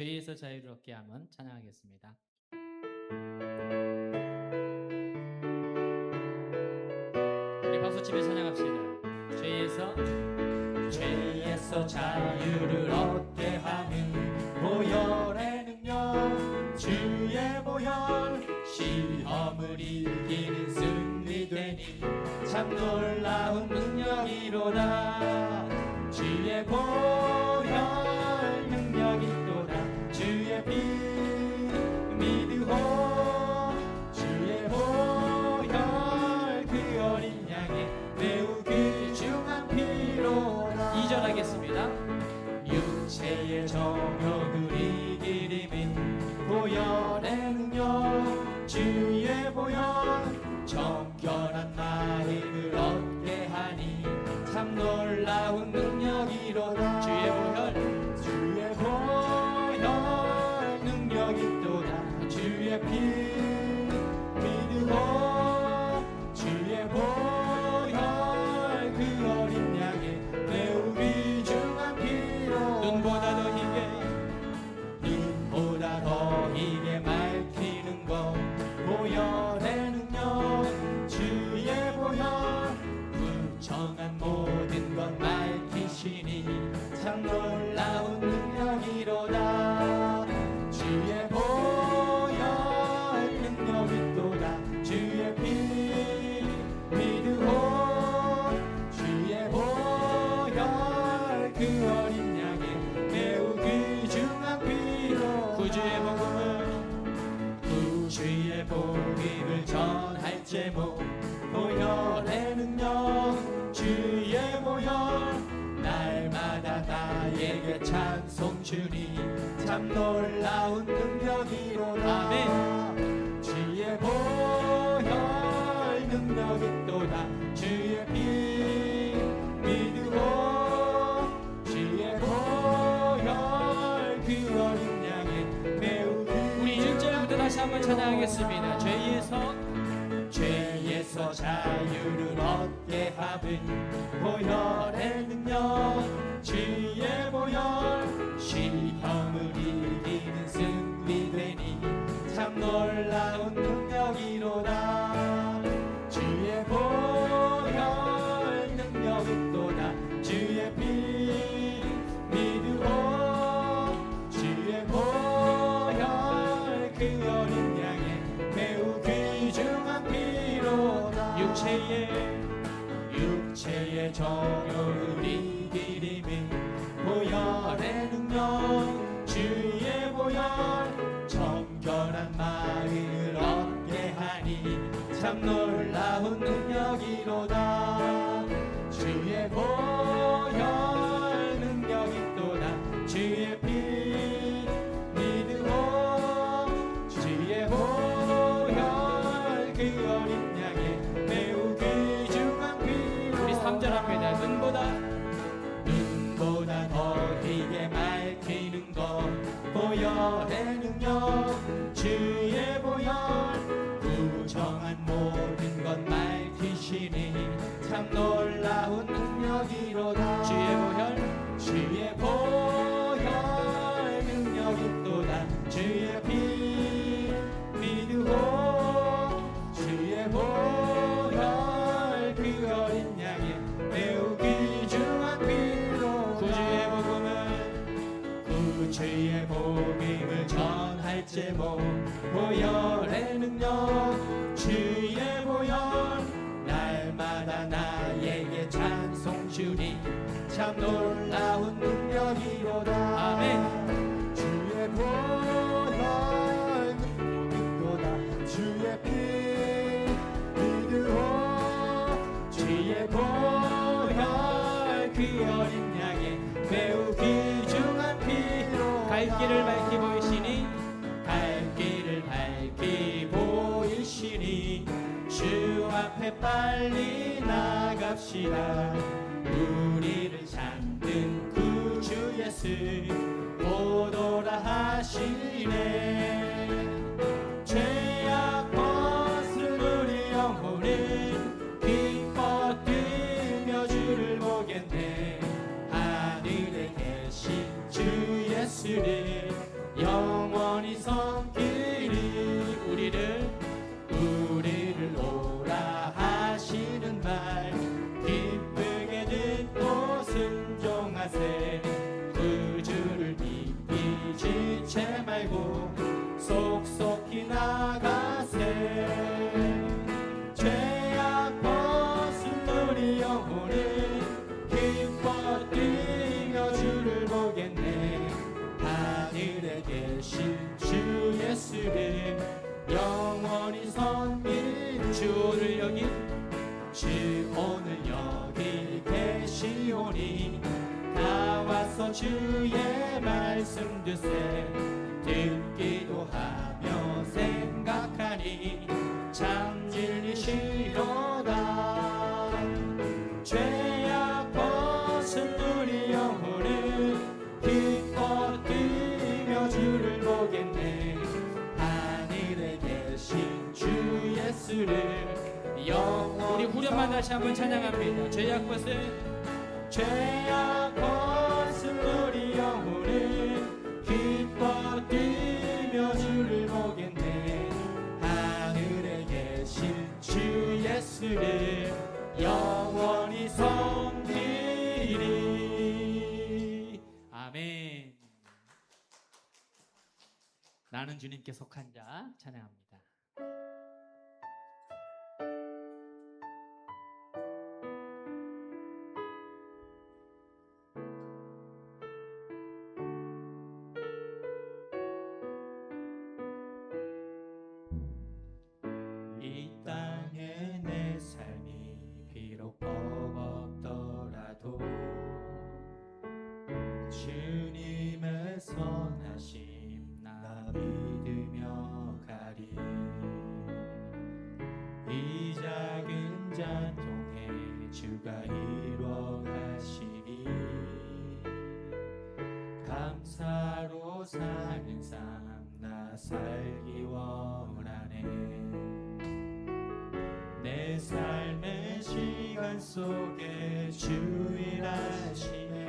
죄에서 자유를 얻게 함은 찬양하겠습니다. 우리 박수치며 찬양합시다. 죄에서 자유를 얻게 하는 보혈의 능력, 주의 보혈, 시험을 이기는 승리되니 참 놀라운 능력이로다. 주의 보혈 능력이 또다. 주의 피 믿으오. 주의 보혈 그 어린 양의 매우 귀중한 피로다. 2절 하겠습니다. 육체의 정욕을 이기림은 보혈의 능력, 주의 보혈 정결한 마음을 얻게 하니 참 놀라운 능력이로다. 주의 보혈 능력이 또다. 주의 피 믿으오. 주의 보혈 그 어린 양의 매우 귀중한 피로 눈보다 더 희게 맑히는 것 보혈의 능력, 주의 보혈 부정한 모든 것 밝히시니 참 놀라운 능력이로다. 주의 보혈 능력이 또다. 주의 피 믿으오. 주의 보혈 그 어린 양의 매우 귀중한 피로 구주의 복음을 전할 제목 보혈의 능력, 주의 보혈 날마다 나에게 찬송 주니 참 놀라운 능력이로다. 아멘. 주의 보혈 능력이 또다. 주의 피 믿으오. 주의 보혈 그 어린 양의 매우 우리 1절부터 다시 한번 찬양하겠습니다. 죄에서 자유를 얻게 함은 보혈의 능력, 주의 보혈 시험을 이기는 승리되니 참 놀라운 능력이로다. 주의 보혈 능력이 또다. 주의 피 믿으오. 주의 보혈 그 어린 양의 매우 귀중한 피로다. 육체의 정욕을 이기림은 보혈의 능력, 주의 보혈 정결한 마음을 얻게 하니 참 놀라운 능력이로다. 주의 보혈 능력이 또다. 주의 피 믿으오. 주의 보혈 그 어린 양의 매우 귀중한 피로 우리 3절 합니다. 눈보다 더 희게 맑히는 것 보혈의 능력, 주의 보혈 부정한 모든 것 밝히시니 참 놀라운 능력이로다. 주의 보혈 능력이 또다. 주의 피 믿으오. 주의 보혈 그 어린 양의 매우 귀중한 피로 구주의 복음을 전할 제목 보혈의 능력, 주의 보혈 날마다 나에게 찬송 주니 참 놀라운 능력이로다. 아멘. 주의 보혈 주의 피 믿으오. 주의 보혈 그 어린 양의 매우 귀중한 피로 갈 길을 밝히 보이시니 주 앞에 빨리 나갑시다. 우리를 찾는 구주 예수 오도라 하시네. 죄악 벗은 우리 영혼은 기뻐 뛰며 주를 보겠네. 하늘에 계신 주 예수를 채 말고 속속히 나가세. 죄악 벗은 우리 영혼은 기뻐 뛰며 주를 보겠네. 하늘에 계신 주 예수를 영원히 섬긴 주를 여기 주 오늘 여기 계시오니 다 와서 주의 말씀 듣세. 듣기도 하며 생각하니 참 진리시로다. 죄악 벗은 우리 영혼은 기뻐 뛰며 주를 보겠네. 하늘에 계신 주 예수를 우리 후렴만 다시 한번 찬양합니다. 죄악 벗은 우리 영혼은 기뻐 뛰며 주를 보겠네. 하늘에 계신 주 예수를 영원히 섬기리. 아멘. 나는 주님께 속한 자 찬양합니다. 이 땅에 내 삶이 비록 버겁더라도 주님의 선하심 나 믿으며 가리. 이 작은 잔통에 주가 이루어 가시니 감사로 사는 삶 나 살기 원하네. 내 삶의 시간 속에 주 일하시네.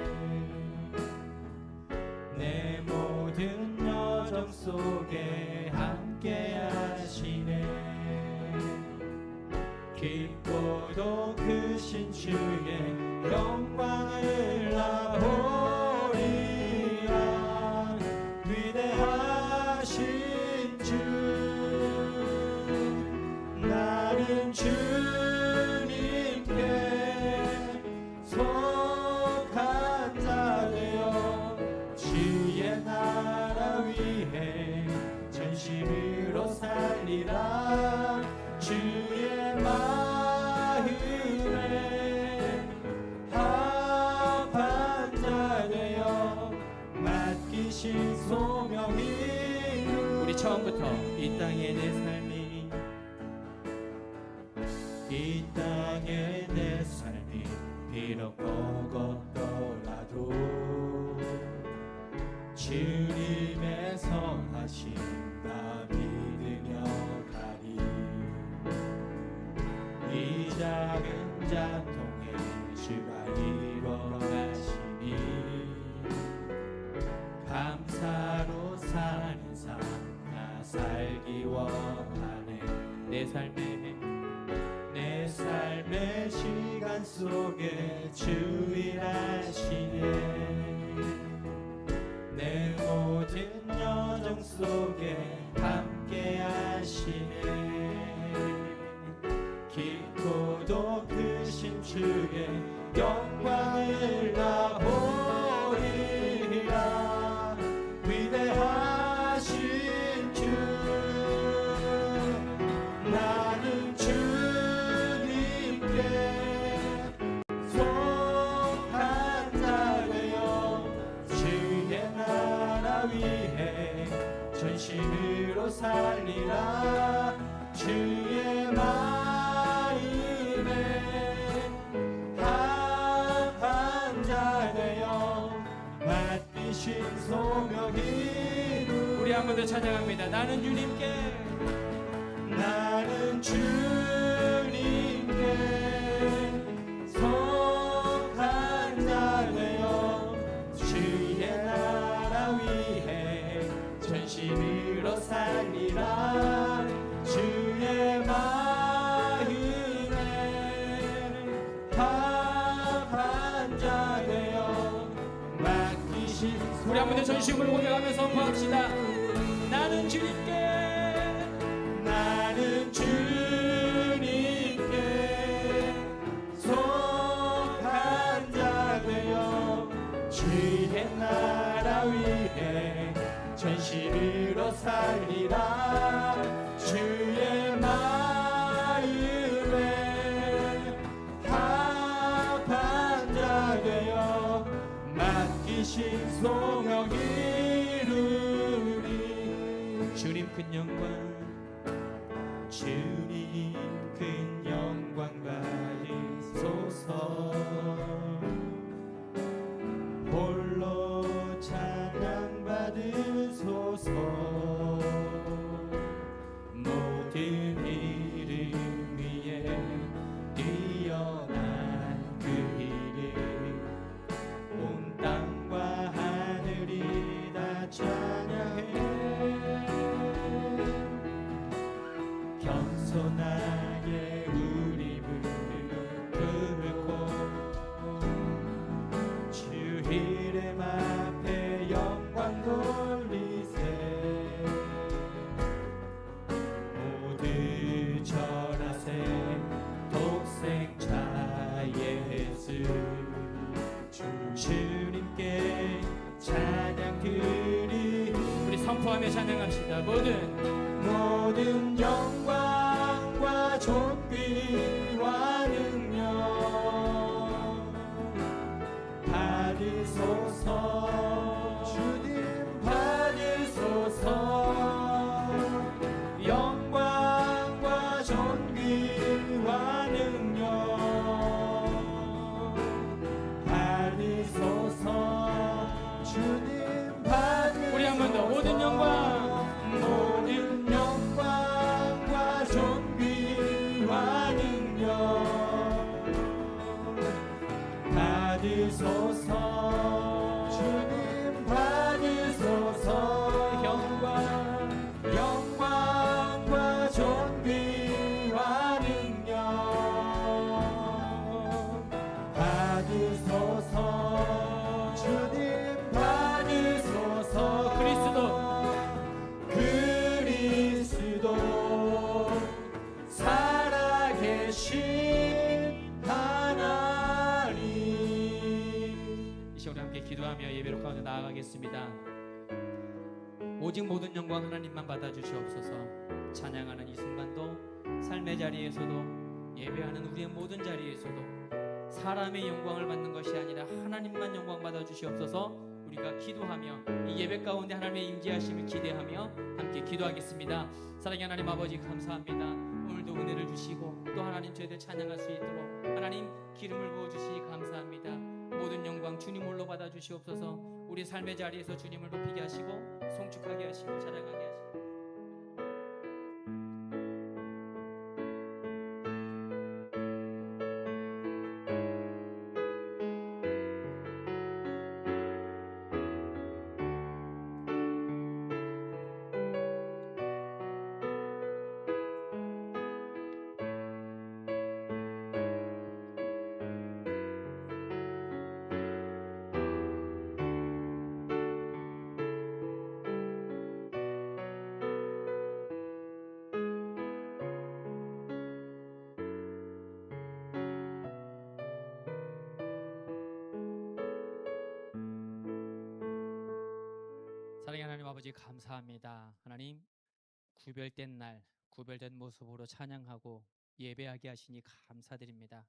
내 모든 여정 속에 함께 하시네. 깊고도 크신 주의 영광을 나 보리라. 위대하신 주 나는 주님께 속한 자 되어 주의 나라 위해 전심으로 살리라. 주의 마음에 합한 자 되어 맡기신 소명이. 우리 처음부터 이 땅에 내 삶이 이 땅에 내 삶이 비록 버겁더라도 주님의 선하심 나 믿으며 가리. 이 작은 잔통에 주가 이루어 가시니 감사로 사는 삶 나 살기 원하네. 내 삶의 시간 속에 주 일하시네. 내 모든 여정 속에 함께 하시네. 깊고도 크신 주의 영광을 나 보리라. 위대하신 주 나는 주님께 속한 자 되어 주의 나라 위해 전심으로 살리라. 주의 마음에 합한 자 되어 맡기신 소명이. 우리 한 번 더 찬양합니다. 나는 주님께 속한 자 되어 주의 나라 위해 전심으로 살리라. 주의 마음에 합한 자 되어 맡기신. 우리 한번 한번 전심으로 고백하며 선포합시다. 나는 주님께 속한 자 되어 주의 나라 위해 전심으로 살리라. 주의 마음에 합한 자 되어 맡기신 소명 이루리. 주님 큰 영광, 주님 큰 영광 받으소서. 홀로 찬양 받으소서. 모든 이름 위에 뛰어난 그 이름, 온 땅과 하늘이 다 찬양해. 겸손하게 우리 무릎 꿇고 주 이름 앞에 영광 돌리세. 모두 절하세 독생자 예수. 주님께 찬양 드리. 우리 선포하며 찬양합시다. 모든 영광과 존귀와 능력 받으소서. 주님 받으소서. 영광과 존귀와 능력 받으소서. 주님 받으소서. 우리 한 번 더. 모든 영광과 존귀와 능력 받으소서. 주님 받으소서. 영광과 존귀와 능력 받으소서. 주님 받으소서. 그리스도 살아계신 하나님. 이 시간 우리 함께 기도하며 예배로 가운데 나아가겠습니다. 오직 모든 영광 하나님만 받아주시옵소서. 찬양하는 이 순간도, 삶의 자리에서도, 예배하는 우리의 모든 자리에서도 사람의 영광을 받는 것이 아니라 하나님만 영광 받아주시옵소서. 우리가 기도하며 이 예배 가운데 하나님의 임재하심을 기대하며 함께 기도하겠습니다. 사랑의 하나님 아버지, 감사합니다. 오늘도 은혜를 주시고 또 하나님 저희들 찬양할 수 있도록 하나님 기름을 부어주시니 감사합니다. 모든 영광 주님 홀로 받아주시옵소서. 우리 삶의 자리에서 주님을 높이게 하시고 송축하게 하시고 자랑하게 하시고. 사랑하는 하나님 아버지, 감사합니다. 하나님, 구별된 날, 구별된 모습으로 찬양하고 예배하게 하시니 감사드립니다.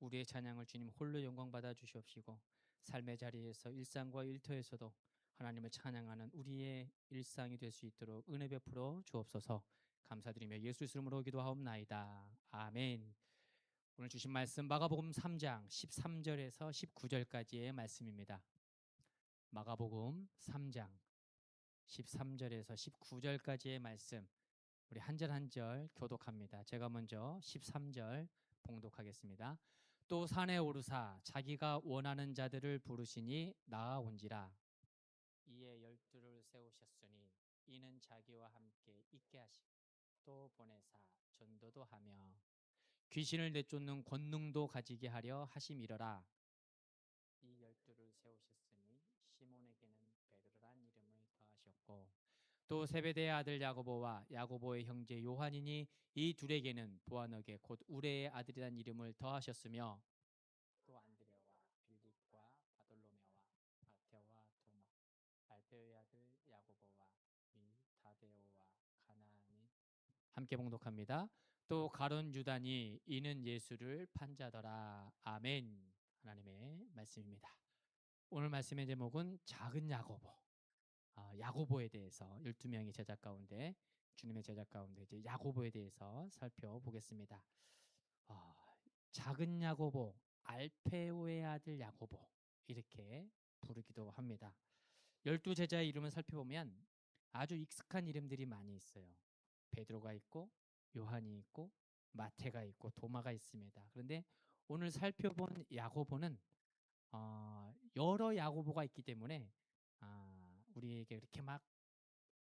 우리의 찬양을 주님 홀로 영광 받아 주시옵시고 삶의 자리에서 일상과 일터에서도 하나님을 찬양하는 우리의 일상이 될 수 있도록 은혜 베풀어 주옵소서. 감사드리며 예수 이름으로 기도하옵나이다. 아멘. 오늘 주신 말씀 마가복음 3장 13절에서 19절까지의 말씀입니다. 마가복음 3장 13절에서 19절까지의 말씀, 우리 한 절 한 절 교독합니다. 제가 먼저 13절 봉독하겠습니다. 또 산에 오르사 자기가 원하는 자들을 부르시니 나아온지라. 이에 12를 세우셨으니 이는 자기와 함께 있게 하시고 또 보내사 전도도 하며 귀신을 내쫓는 권능도 가지게 하려 하심이러라. 이 12를 세우셨으니 시몬에게는 베드로라 있었고, 또 세베대의 아들 야고보와 야고보의 형제 요한이니 이 둘에게는 보아너게 곧 우레의 아들이란 이름을 더하셨으며, 또 안드레와 빌립과 바돌로메와 마테오와 도마, 알페오의 아들 야고보와 미 다데오와 가나안이 함께 봉독합니다. 또 가룟 유다니 이는 예수를 판자더라. 아멘. 하나님의 말씀입니다. 오늘 말씀의 제목은 작은 야고보. 야고보에 대해서 12명의 제자 가운데, 주님의 제자 가운데 이제 야고보에 대해서 살펴보겠습니다. 아, 작은 야고보, 알페오의 아들 야고보, 이렇게 부르기도 합니다. 12제자의 이름을 살펴보면 아주 익숙한 이름들이 많이 있어요. 베드로가 있고 요한이 있고 마태가 있고 도마가 있습니다. 그런데 오늘 살펴본 야고보는 여러 야고보가 있기 때문에 우리에게 그렇게 막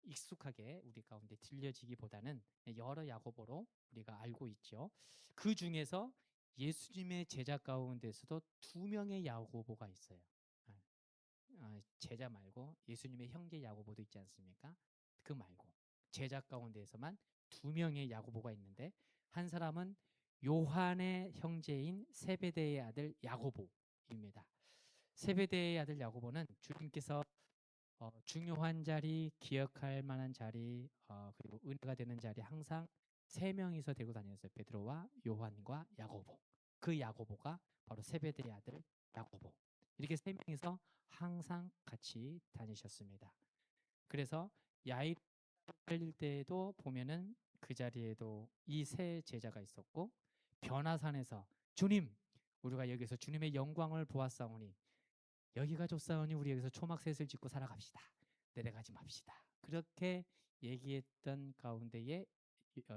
익숙하게 우리 가운데 들려지기보다는 여러 야고보로 우리가 알고 있죠. 그 중에서 예수님의 제자 가운데서도 2명의 야고보가 있어요. 제자 말고 예수님의 형제 야고보도 있지 않습니까? 그 말고 제자 가운데에서만 2명의 야고보가 있는데, 한 사람은 요한의 형제인 세베대의 아들 야고보입니다. 세베대의 아들 야고보는 주님께서 중요한 자리, 기억할 만한 자리, 그리고 은혜가 되는 자리 항상 3명이서 데리고 다녔어요. 베드로와 요한과 야고보. 그 야고보가 바로 세베대의 아들 야고보. 이렇게 3명이서 항상 같이 다니셨습니다. 그래서 야이로 살릴 때도 보면은 그 자리에도 이 세 제자가 있었고, 변화산에서 주님, 우리가 여기서 주님의 영광을 보았사오니 여기가 좋사오니 우리 여기서 초막셋을 짓고 살아갑시다. 내려가지 맙시다. 그렇게 얘기했던 가운데에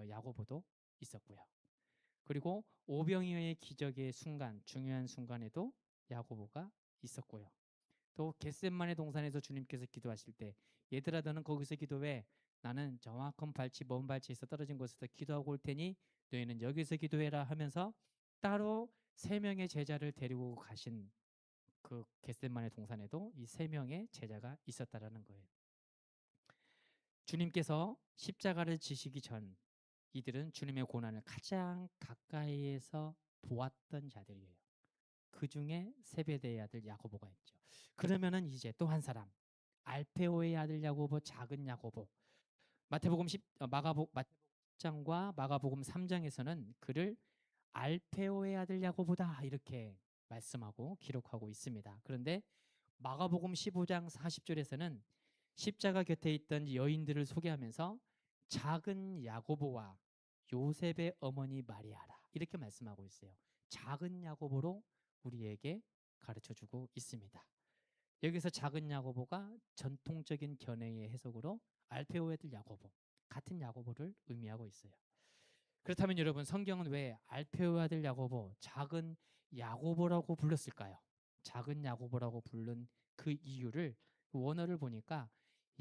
야고보도 있었고요. 그리고 오병이어의 기적의 순간, 중요한 순간에도 야고보가 있었고요. 또 겟셋마네 동산에서 주님께서 기도하실 때 얘들아 너는 거기서 기도해, 나는 정확한 발치 먼 발치에서 떨어진 곳에서 기도하고 올 테니 너희는 여기서 기도해라 하면서 따로 3명의 제자를 데리고 가신 그 겟셋마네 동산에도 이 3명의 제자가 있었다라는 거예요. 주님께서 십자가를 지시기 전 이들은 주님의 고난을 가장 가까이에서 보았던 자들이에요. 그 중에 세베대의 아들 야고보가 있죠. 그러면은 이제 또 한 사람, 알페오의 아들 야고보, 작은 야고보. 마태복음 10장과 마가복음 3장에서는 그를 알페오의 아들 야고보다 이렇게 말씀하고 기록하고 있습니다. 그런데 마가복음 15장 40절에서는 십자가 곁에 있던 여인들을 소개하면서 작은 야고보와 요셉의 어머니 마리아라 이렇게 말씀하고 있어요. 작은 야고보로 우리에게 가르쳐주고 있습니다. 여기서 작은 야고보가 전통적인 견해의 해석으로 알페오의 아들 야고보, 같은 야고보를 의미하고 있어요. 그렇다면 여러분, 성경은 왜 알페오의 아들 야고보, 작은 야고보라고 불렀을까요? 작은 야고보라고 부른 그 이유를 원어를 보니까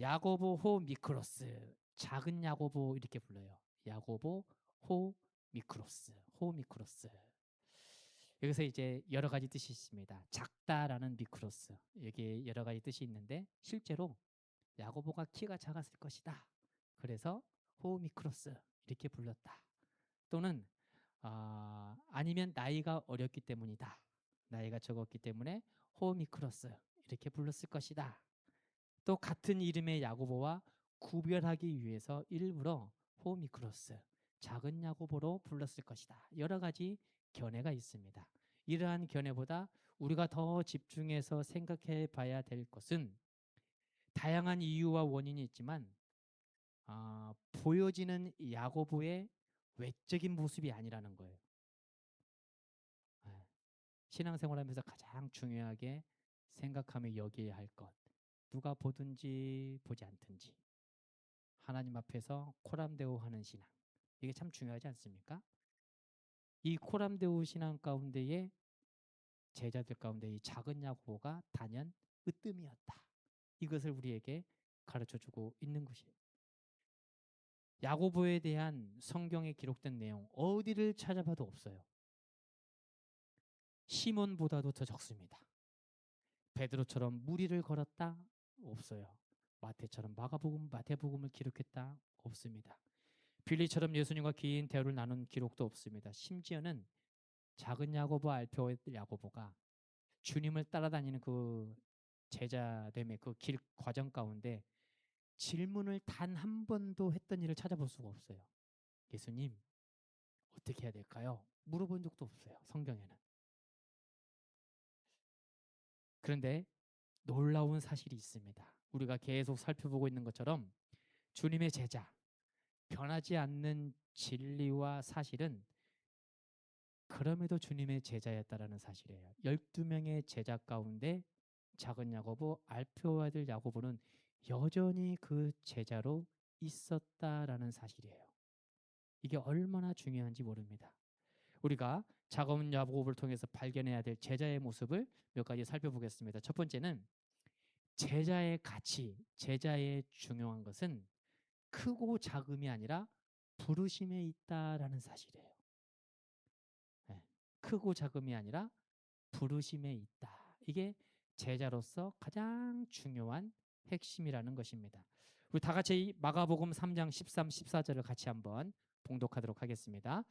야고보 호 미크로스, 작은 야고보 이렇게 불러요. 야고보 호 미크로스, 호 미크로스. 여기서 이제 여러 가지 뜻이 있습니다. 작다라는 미크로스, 여기 여러 가지 뜻이 있는데 실제로 야고보가 키가 작았을 것이다. 그래서 호 미크로스 이렇게 불렀다. 또는 아니면 나이가 어렸기 때문이다. 나이가 적었기 때문에 호 미크로스 이렇게 불렀을 것이다. 또 같은 이름의 야고보와 구별하기 위해서 일부러 호 미크로스, 작은 야고보로 불렀을 것이다. 여러 가지 견해가 있습니다. 이러한 견해보다 우리가 더 집중해서 생각해 봐야 될 것은 다양한 이유와 원인이 있지만 보여지는 야고보의 외적인 모습이 아니라는 거예요. 신앙생활하면서 가장 중요하게 생각하며 여겨야 할 것, 누가 보든지 보지 않든지 하나님 앞에서 코람데오 하는 신앙, 이게 참 중요하지 않습니까? 이 코람데오 신앙 가운데에 제자들 가운데 이 작은 야고보가 단연 으뜸이었다. 이것을 우리에게 가르쳐주고 있는 것이에요. 야고보에 대한 성경에 기록된 내용 어디를 찾아봐도 없어요. 시몬보다도 더 적습니다. 베드로처럼 무리를 걸었다? 없어요. 마태처럼 마가복음, 마태복음을 기록했다? 없습니다. 빌리처럼 예수님과 긴 대화를 나눈 기록도 없습니다. 심지어는 작은 야고보, 알페오 야고보가 주님을 따라다니는 그 제자됨의 그 길 과정 가운데 질문을 단 한 번도 했던 일을 찾아볼 수가 없어요. 예수님, 어떻게 해야 될까요? 물어본 적도 없어요. 성경에는. 그런데 놀라운 사실이 있습니다. 우리가 계속 살펴보고 있는 것처럼 주님의 제자, 변하지 않는 진리와 사실은 그럼에도 주님의 제자였다라는 사실이에요. 12명의 제자 가운데 작은 야고보, 알페오 아들 야고보는 여전히 그 제자로 있었다라는 사실이에요. 이게 얼마나 중요한지 모릅니다. 우리가 작은 야고보를 통해서 발견해야 될 제자의 모습을 몇 가지 살펴보겠습니다. 첫 번째는 제자의 가치, 제자의 중요한 것은 크고 작음이 아니라 부르심에 있다라는 사실이에요. 네. 크고 작음이 아니라 부르심에 있다. 이게 제자로서 가장 중요한 핵심이라는 것입니다. 우리 다 같이 마가복음 3장 13, 14절을 같이 한번 봉독하도록 하겠습니다.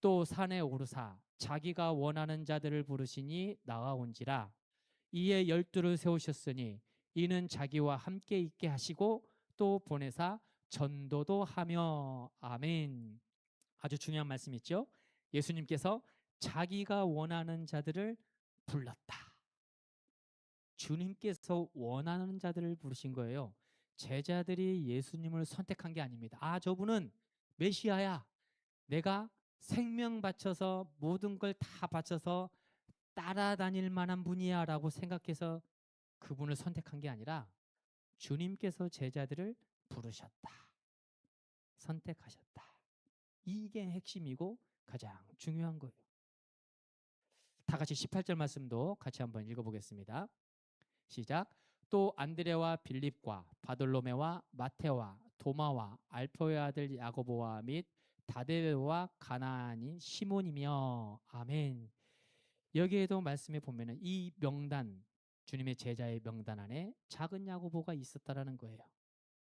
또 산에 오르사 자기가 원하는 자들을 부르시니 나아온지라 이에 열두를 세우셨으니 이는 자기와 함께 있게 하시고 또 보내사 전도도 하며 아멘. 아주 중요한 말씀 있죠. 예수님께서 자기가 원하는 자들을 불렀다. 주님께서 원하는 자들을 부르신 거예요. 제자들이 예수님을 선택한 게 아닙니다. 아, 저분은 메시아야. 내가 생명 바쳐서 모든 걸 다 바쳐서 따라다닐 만한 분이야 라고 생각해서 그분을 선택한 게 아니라 주님께서 제자들을 부르셨다. 선택하셨다. 이게 핵심이고 가장 중요한 거예요. 다 같이 18절 말씀도 같이 한번 읽어보겠습니다. 시작. 또 안드레와 빌립과 바돌로메와 마테와 도마와 알포의 아들 야고보와 및 다데와 가나안인 시몬이며 아멘. 여기에도 말씀에 보면은 이 명단, 주님의 제자의 명단 안에 작은 야고보가 있었다라는 거예요.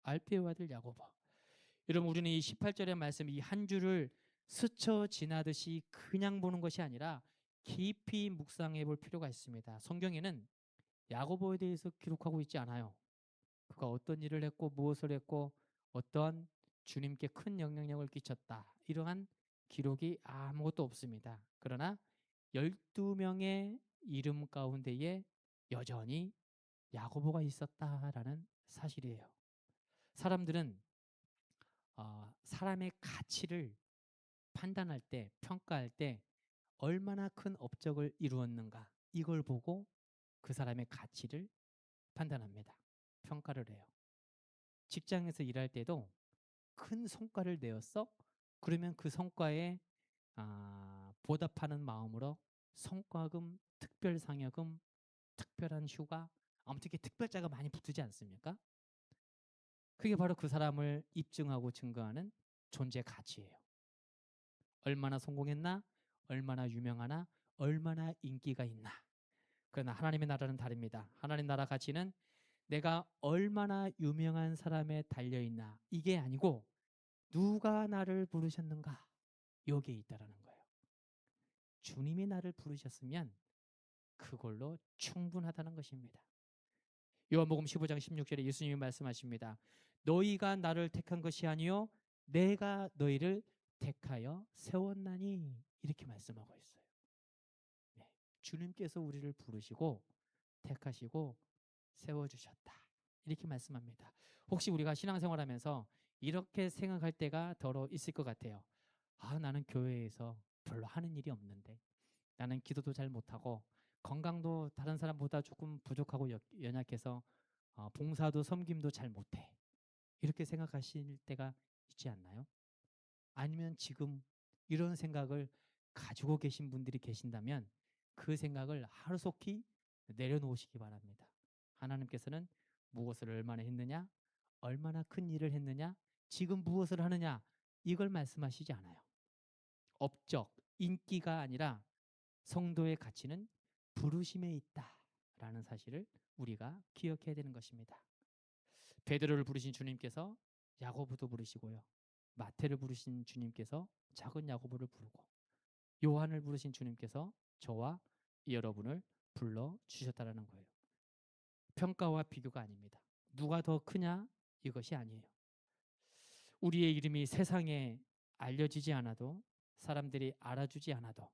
알페의 아들 야고보. 여러분, 우리는 이 18절의 말씀 이 한 줄을 스쳐 지나듯이 그냥 보는 것이 아니라 깊이 묵상해 볼 필요가 있습니다. 성경에는 야고보에 대해서 기록하고 있지 않아요. 그가 어떤 일을 했고 무엇을 했고 어떠한 주님께 큰 영향력을 끼쳤다. 이러한 기록이 아무것도 없습니다. 그러나 12명의 이름 가운데에 여전히 야고보가 있었다라는 사실이에요. 사람들은 사람의 가치를 판단할 때, 평가할 때 얼마나 큰 업적을 이루었는가 이걸 보고 그 사람의 가치를 판단합니다. 평가를 해요. 직장에서 일할 때도 큰 성과를 내었어? 그러면 그 성과에 보답하는 마음으로 성과금, 특별상여금, 특별한 휴가, 아무튼 이렇게 특별자가 많이 붙지 않습니까? 그게 바로 그 사람을 입증하고 증거하는 존재 가치예요. 얼마나 성공했나, 얼마나 유명하나, 얼마나 인기가 있나. 그러나 하나님의 나라는 다릅니다. 하나님 나라 가치는 내가 얼마나 유명한 사람에 달려있나 이게 아니고 누가 나를 부르셨는가 여기에 있다라는 거예요. 주님이 나를 부르셨으면 그걸로 충분하다는 것입니다. 요한복음 15장 16절에 예수님이 말씀하십니다. 너희가 나를 택한 것이 아니요 내가 너희를 택하여 세웠나니 이렇게 말씀하고 있어요. 네, 주님께서 우리를 부르시고 택하시고 세워주셨다. 이렇게 말씀합니다. 혹시 우리가 신앙생활하면서 이렇게 생각할 때가 더러 있을 것 같아요. 나는 교회에서 별로 하는 일이 없는데 나는 기도도 잘 못하고 건강도 다른 사람보다 조금 부족하고 연약해서 봉사도 섬김도 잘 못해. 이렇게 생각하실 때가 있지 않나요? 아니면 지금 이런 생각을 가지고 계신 분들이 계신다면 그 생각을 하루속히 내려놓으시기 바랍니다. 하나님께서는 무엇을 얼마나 했느냐, 얼마나 큰 일을 했느냐, 지금 무엇을 하느냐 이걸 말씀하시지 않아요. 업적, 인기가 아니라 성도의 가치는 부르심에 있다라는 사실을 우리가 기억해야 되는 것입니다. 베드로를 부르신 주님께서 야고보도 부르시고요. 마태를 부르신 주님께서 작은 야고보를 부르고, 요한을 부르신 주님께서 저와 여러분을 불러 주셨다라는 거예요. 평가와 비교가 아닙니다. 누가 더 크냐? 이것이 아니에요. 우리의 이름이 세상에 알려지지 않아도, 사람들이 알아주지 않아도,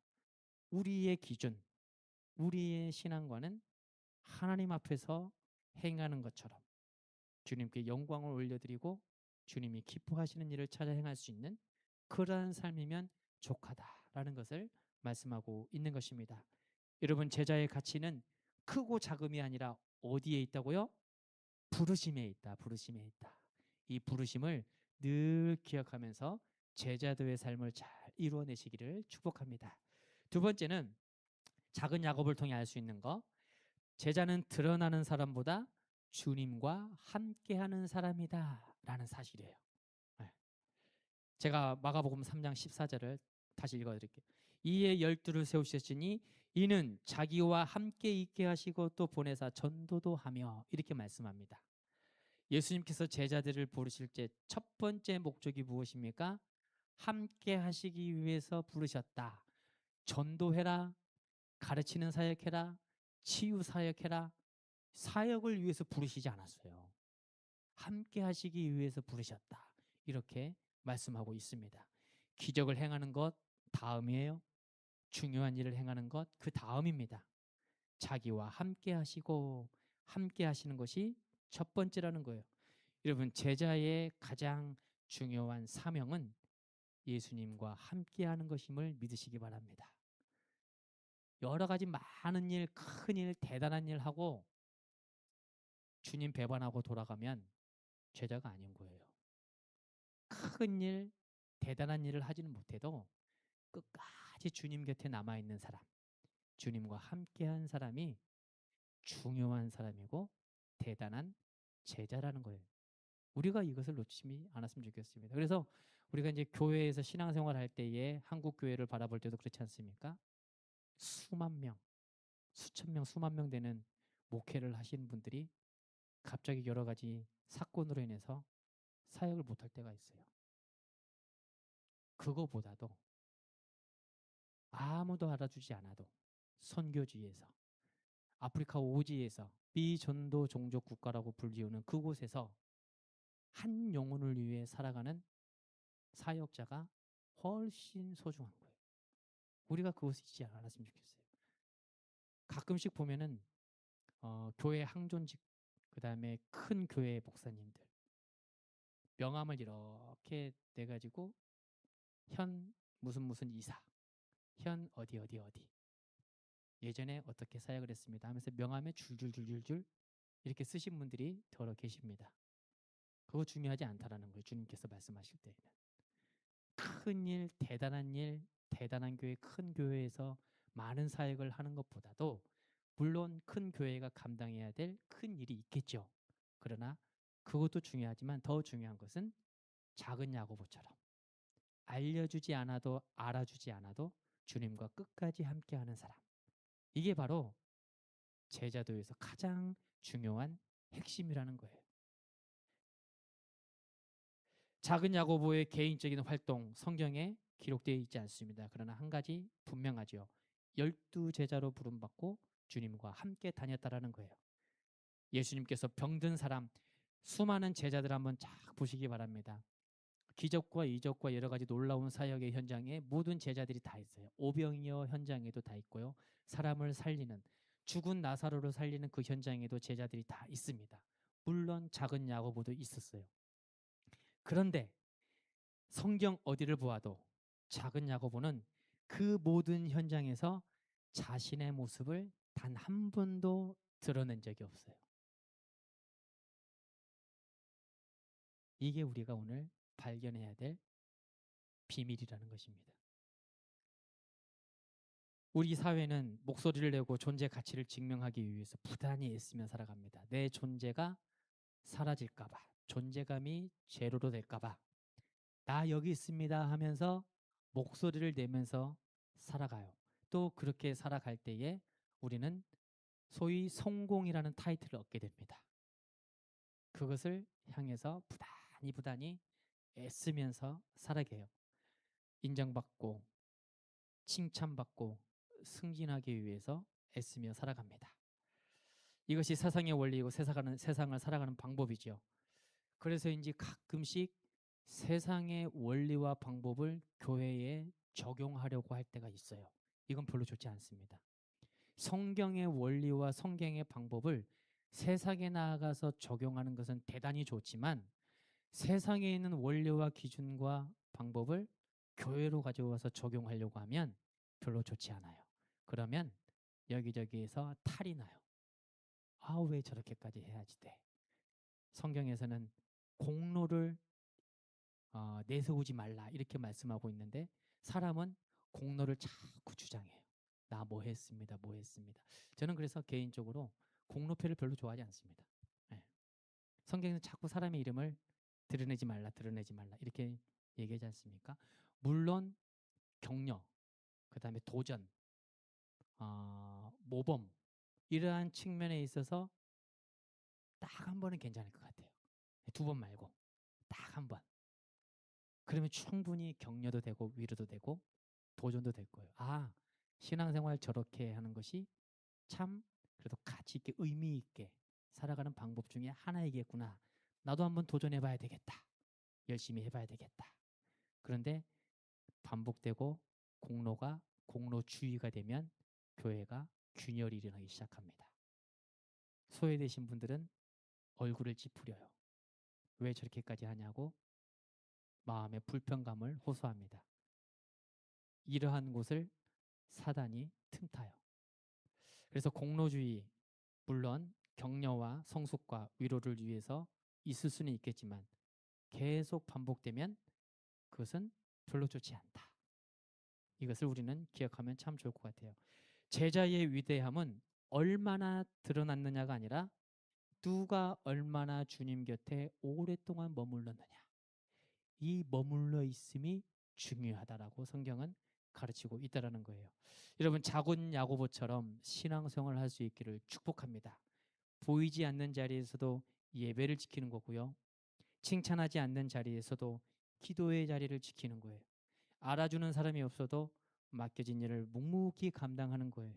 우리의 기준, 우리의 신앙과는 하나님 앞에서 행하는 것처럼 주님께 영광을 올려드리고 주님이 기뻐하시는 일을 찾아 행할 수 있는 그러한 삶이면 족하다라는 것을 말씀하고 있는 것입니다. 여러분, 제자의 가치는 크고 작음이 아니라 어디에 있다고요? 부르심에 있다. 부르심에 있다. 이 부르심을 늘 기억하면서 제자도의 삶을 잘 이루어내시기를 축복합니다. 두 번째는 작은 야곱을 통해 알 수 있는 거, 제자는 드러나는 사람보다 주님과 함께하는 사람이다 라는 사실이에요. 제가 마가복음 3장 14절을 다시 읽어드릴게요. 이에 12를 세우셨으니 이는 자기와 함께 있게 하시고 또 보내사 전도도 하며, 이렇게 말씀합니다. 예수님께서 제자들을 부르실 때 첫 번째 목적이 무엇입니까? 함께 하시기 위해서 부르셨다. 전도해라, 가르치는 사역해라, 치유 사역해라, 사역을 위해서 부르시지 않았어요. 함께 하시기 위해서 부르셨다. 이렇게 말씀하고 있습니다. 기적을 행하는 것 다음이에요. 중요한 일을 행하는 것 그 다음입니다. 자기와 함께 하시고 함께 하시는 것이 첫 번째라는 거예요. 여러분, 제자의 가장 중요한 사명은 예수님과 함께 하는 것임을 믿으시기 바랍니다. 여러 가지 많은 일, 큰 일, 대단한 일 하고 주님 배반하고 돌아가면 제자가 아닌 거예요. 큰 일, 대단한 일을 하지는 못해도 끝까지 주님 곁에 남아있는 사람, 주님과 함께한 사람이 중요한 사람이고 대단한 제자라는 거예요. 우리가 이것을 놓치지 않았으면 좋겠습니다. 그래서 우리가 이제 교회에서 신앙생활 할 때에 한국 교회를 바라볼 때도 그렇지 않습니까? 수만 명, 수천 명, 수만 명 되는 목회를 하시는 분들이 갑자기 여러 가지 사건으로 인해서 사역을 못할 때가 있어요. 그거보다도 아무도 알아주지 않아도 선교지에서, 아프리카 오지에서, 비전도 종족 국가라고 불리우는 그곳에서 한 영혼을 위해 살아가는 사역자가 훨씬 소중한 거예요. 우리가 그것을 잊지 않았으면 좋겠어요. 가끔씩 보면은 교회 항존직, 그 다음에 큰 교회 목사님들 명함을 이렇게 내가지고 현 무슨 이사, 현 어디 예전에 어떻게 사역을 했습니다 하면서 명함에 줄줄줄줄줄 이렇게 쓰신 분들이 더러 계십니다. 그거 중요하지 않다라는 거예요. 주님께서 말씀하실 때에는 큰 일, 대단한 교회, 큰 교회에서 많은 사역을 하는 것보다도 물론 큰 교회가 감당해야 될 큰 일이 있겠죠. 그러나 그것도 중요하지만 더 중요한 것은 작은 야고보처럼 알려주지 않아도 알아주지 않아도 주님과 끝까지 함께하는 사람, 이게 바로 제자도에서 가장 중요한 핵심이라는 거예요. 작은 야고보의 개인적인 활동, 성경에 기록되어 있지 않습니다. 그러나 한 가지 분명하죠. 12제자로 부름받고 주님과 함께 다녔다라는 거예요. 예수님께서 병든 사람, 수많은 제자들 한번 쫙 보시기 바랍니다. 기적과 이적과 여러 가지 놀라운 사역의 현장에 모든 제자들이 다 있어요. 오병이어 현장에도 다 있고요. 사람을 살리는, 죽은 나사로를 살리는 그 현장에도 제자들이 다 있습니다. 물론 작은 야고보도 있었어요. 그런데 성경 어디를 보아도 작은 야고보는 그 모든 현장에서 자신의 모습을 단 한 번도 드러낸 적이 없어요. 이게 우리가 오늘 발견해야 될 비밀이라는 것입니다. 우리 사회는 목소리를 내고 존재 가치를 증명하기 위해서 부단히 애쓰며 살아갑니다. 내 존재가 사라질까 봐, 존재감이 제로로 될까 봐, 나 여기 있습니다 하면서 목소리를 내면서 살아가요. 또 그렇게 살아갈 때에 우리는 소위 성공이라는 타이틀을 얻게 됩니다. 그것을 향해서 부단히 애쓰면서 살아가요. 인정받고 칭찬받고 승진하기 위해서 애쓰며 살아갑니다. 이것이 세상의 원리이고 세상을 살아가는 방법이죠. 그래서인지 가끔씩 세상의 원리와 방법을 교회에 적용하려고 할 때가 있어요. 이건 별로 좋지 않습니다. 성경의 원리와 성경의 방법을 세상에 나아가서 적용하는 것은 대단히 좋지만 세상에 있는 원리와 기준과 방법을 교회로 가져와서 적용하려고 하면 별로 좋지 않아요. 그러면 여기저기에서 탈이 나요. 아, 왜 저렇게까지 해야지 돼? 성경에서는 공로를 내세우지 말라 이렇게 말씀하고 있는데 사람은 공로를 자꾸 주장해요. 나 뭐 했습니다. 뭐 했습니다. 저는 그래서 개인적으로 공로패를 별로 좋아하지 않습니다. 네. 성경에서 자꾸 사람의 이름을 드러내지 말라 이렇게 얘기하지 않습니까? 물론 격려, 그 다음에 도전, 모범 이러한 측면에 있어서 딱 한 번은 괜찮을 것 같아요. 두 번 말고 딱 한 번. 그러면 충분히 격려도 되고 위로도 되고 도전도 될 거예요. 아, 신앙생활 저렇게 하는 것이 참 그래도 가치 있게 의미 있게 살아가는 방법 중에 하나이겠구나. 나도 한번 도전해봐야 되겠다. 열심히 해봐야 되겠다. 그런데 반복되고 공로가 공로주의가 되면 교회가 균열이 일어나기 시작합니다. 소외되신 분들은 얼굴을 찌푸려요. 왜 저렇게까지 하냐고 마음의 불편감을 호소합니다. 이러한 곳을 사단이 틈타요. 그래서 공로주의, 물론 격려와 성숙과 위로를 위해서 있을 수는 있겠지만 계속 반복되면 그것은 별로 좋지 않다. 이것을 우리는 기억하면 참 좋을 것 같아요. 제자의 위대함은 얼마나 드러났느냐가 아니라 누가 얼마나 주님 곁에 오랫동안 머물렀느냐. 이 머물러 있음이 중요하다라고 성경은 가르치고 있다라는 거예요. 여러분, 작은 야고보처럼 신앙생활을 할 수 있기를 축복합니다. 보이지 않는 자리에서도 예배를 지키는 거고요. 칭찬하지 않는 자리에서도 기도의 자리를 지키는 거예요. 알아주는 사람이 없어도 맡겨진 일을 묵묵히 감당하는 거예요.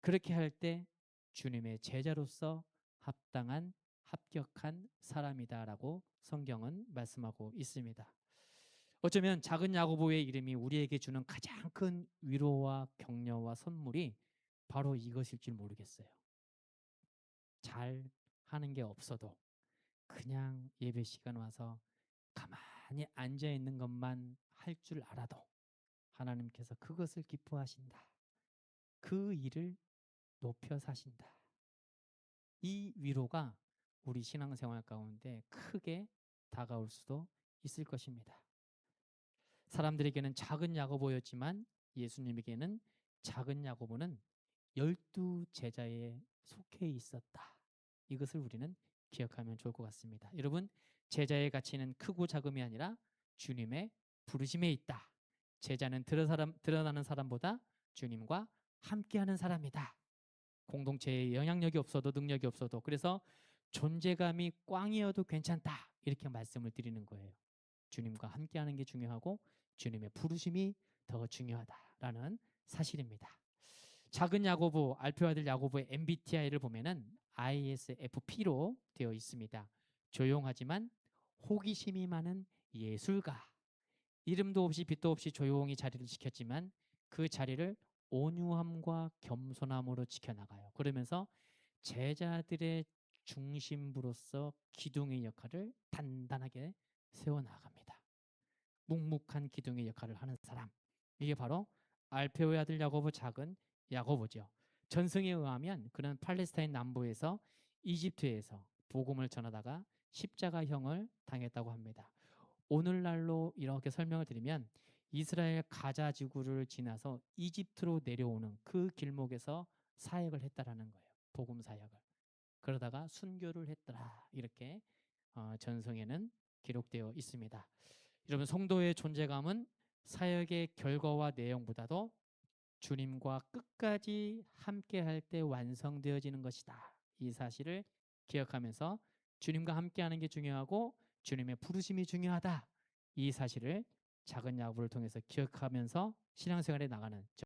그렇게 할 때 주님의 제자로서 합격한 사람이다라고 성경은 말씀하고 있습니다. 어쩌면 작은 야고보의 이름이 우리에게 주는 가장 큰 위로와 격려와 선물이 바로 이것일지 모르겠어요. 잘 하는 게 없어도 그냥 예배 시간 와서 가만히 앉아 있는 것만 할 줄 알아도 하나님께서 그것을 기뻐하신다. 그 일을 높여 사신다. 이 위로가 우리 신앙생활 가운데 크게 다가올 수도 있을 것입니다. 사람들에게는 작은 야고보였지만 예수님에게는 작은 야고보는 12제자에 속해 있었다. 이것을 우리는 기억하면 좋을 것 같습니다. 여러분, 제자의 가치는 크고 작음이 아니라 주님의 부르심에 있다. 제자는 드러나는 사람보다 주님과 함께하는 사람이다. 공동체에 영향력이 없어도 능력이 없어도 그래서 존재감이 꽝이어도 괜찮다. 이렇게 말씀을 드리는 거예요. 주님과 함께하는 게 중요하고 주님의 부르심이 더 중요하다라는 사실입니다. 작은 야고보, 알페 아들 야고보의 MBTI를 보면은 ISFP로 되어 있습니다. 조용하지만 호기심이 많은 예술가. 이름도 없이 빛도 없이 조용히 자리를 지켰지만 그 자리를 온유함과 겸손함으로 지켜나가요. 그러면서 제자들의 중심부로서 기둥의 역할을 단단하게 세워나갑니다. 묵묵한 기둥의 역할을 하는 사람. 이게 바로 알페오의 아들 야고보 작은 야고보죠. 전승에 의하면 그는 팔레스타인 남부에서 이집트에서 복음을 전하다가 십자가형을 당했다고 합니다. 오늘날로 이렇게 설명을 드리면 이스라엘 가자 지구를 지나서 이집트로 내려오는 그 길목에서 사역을 했다라는 거예요. 복음 사역을. 그러다가 순교를 했더라. 이렇게 전성에는 기록되어 있습니다. 여러분, 성도의 존재감은 사역의 결과와 내용보다도 주님과 끝까지 함께할 때 완성되어지는 것이다. 이 사실을 기억하면서 주님과 함께하는 게 중요하고 주님의 부르심이 중요하다. 이 사실을 작은 야구를 통해서 기억하면서 신앙생활에 나가는